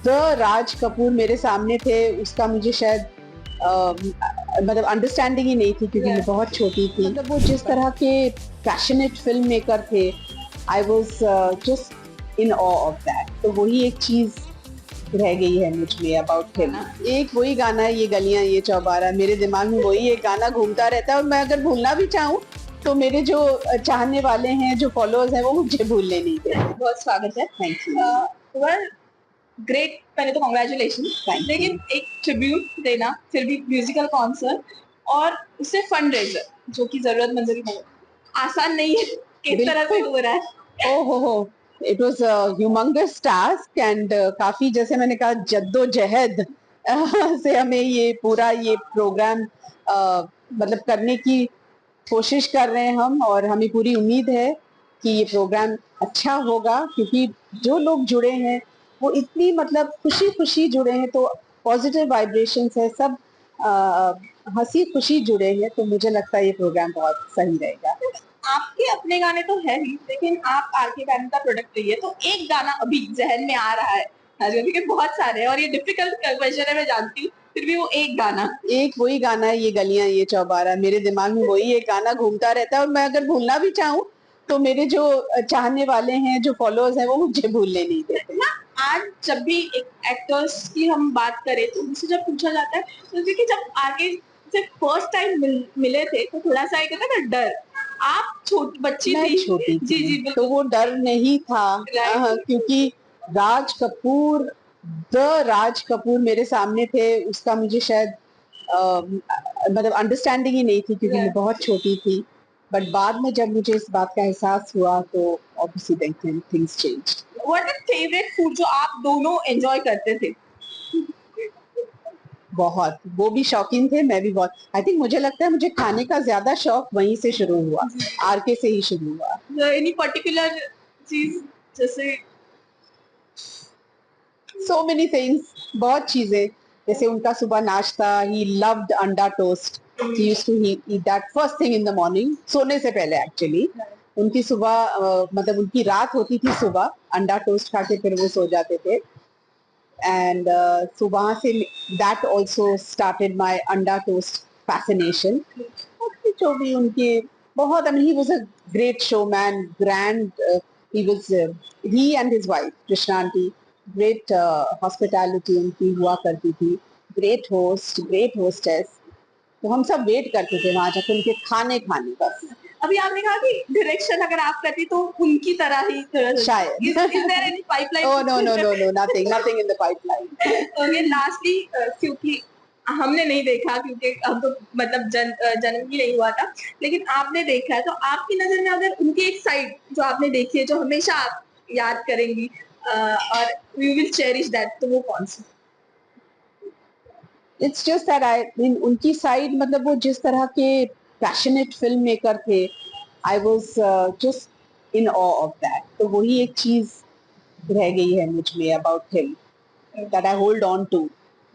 The Raj Kapoor मेरे सामने थे, उसका मुझे शायद मतलब अंडरस्टैंडिंग ही नहीं थी, क्योंकि मैं बहुत छोटी थी। मतलब वो जिस तरह के पैशनेट फिल्म मेकर थे, I was just in awe of that. तो वही एक चीज रह गई है मुझ में अबाउट हिम। एक वही गाना है, ये गलियां ये चौबारा, मेरे दिमाग में वही एक गाना घूमता रहता है। और मैं अगर भूलना भी चाहूँ तो मेरे जो चाहने वाले हैं, जो फॉलोअर्स हैं, वो मुझे भूलने नहीं देते। बहुत स्वागत है। Thank you. ग्रेट, पहले तो कॉन्ग्रेचुलेशन। लेकिन एक ट्रिब्यूट देना, फिर भी म्यूजिकल कॉन्सर्ट और उससे फंड रेजर जो कि जरूरतमंद की आसान नहीं है, किस तरह से हो रहा है? ओहो, it was humongous task and काफी, जैसे मैंने कहा, जद्दोजहद से हमें ये पूरा ये प्रोग्राम मतलब करने की कोशिश कर रहे हैं हम। और हमें पूरी उम्मीद है कि ये प्रोग्राम अच्छा होगा, क्योंकि जो लोग जुड़े हैं वो इतनी मतलब खुशी खुशी जुड़े हैं, तो पॉजिटिव वाइब्रेशंस है, सब हंसी खुशी जुड़े हैं। तो मुझे लगता है ये प्रोग्राम बहुत सही रहेगा। आपके अपने गाने तो है ही, लेकिन आप आरके बैंड का प्रोडक्ट रही है, तो एक गाना अभी जहन में आ रहा है क्योंकि बहुत सारे हैं और ये डिफिकल्ट क्वेश्चन है, मैं जानती हूँ, फिर भी वो एक गाना। एक वही गाना है, ये गलियां ये चौबारा, मेरे दिमाग में वही एक गाना घूमता रहता है। और मैं अगर भूलना भी चाहूँ तो मेरे जो चाहने वाले हैं, जो फॉलोअर्स हैं, वो मुझे भूलने नहीं देते। ना, आज जब भी एक एक्टर्स की हम बात करें तो उनसे जब पूछा जाता है तो क्योंकि जब आगे से फर्स्ट टाइम मिले थे तो थोड़ा सा एक होता है ना डर। आप छोटी बच्ची मैं थी। छोटी थी, जी जी, तो वो डर नहीं था। क्योंकि राज कपूर, द राज कपूर मेरे सामने थे, उसका मुझे शायद मतलब अंडरस्टैंडिंग ही नहीं थी, क्योंकि मैं बहुत छोटी थी। बट बाद में जब मुझे इस बात का एहसास हुआ तो obviously things change. What is favourite food जो आप दोनों एंजॉय करते थे? बहुत, वो भी शौकीन थे, मैं भी बहुत। आई थिंक मुझे लगता है मुझे खाने का ज्यादा शौक वहीं से शुरू हुआ, आरके से ही शुरू हुआ। एनी पर्टिकुलर चीज जैसे? सो मेनी थिंग्स, बहुत चीजें। जैसे उनका सुबह नाश्ता, he loved anda toast. He used to eat that first thing in the morning, सोने से पहले एक्चुअली। उनकी सुबह मतलब उनकी रात होती थी, सुबह अंडा टोस्ट खा के फिर वो सो जाते थे। एंड so वहां say that also started my अंडा टोस्ट फैसिनेशन। जो भी उनके बहुत, I mean, he was a great showman, grand, he was, he and his wife Krishna aunty, great hospitality उनकी हुआ करती थी, ग्रेट होस्ट, ग्रेट होस्टेस। तो हम सब वेट करते थे वहां जाकर उनके खाने खाने बस। अभी आपने कहा कि डायरेक्शन अगर आप करती तो उनकी तरह ही शायद। Is there any pipeline? Oh no no no no, nothing in the pipeline. Okay, lastly, क्योंकि हमने नहीं देखा, क्योंकि हम तो मतलब जन्म ही नहीं हुआ था, लेकिन आपने देखा है, तो आपकी नजर में अगर उनकी एक साइड जो आपने देखी है जो हमेशा आप याद करेंगी और यू विल चेरिश दैट, तो वो कौन सी? It's just that I mean उनकी साइड, मतलब वो जिस तरह के पैशनेट फिल्म मेकर थे, I was just in awe of that. तो वही एक चीज रह गई है मुझ में about him, that I hold on to,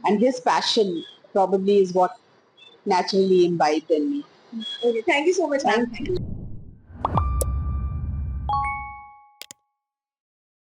and his passion probably is what naturally imbibed in me. Okay, thank you so much, ma'am. Thank you.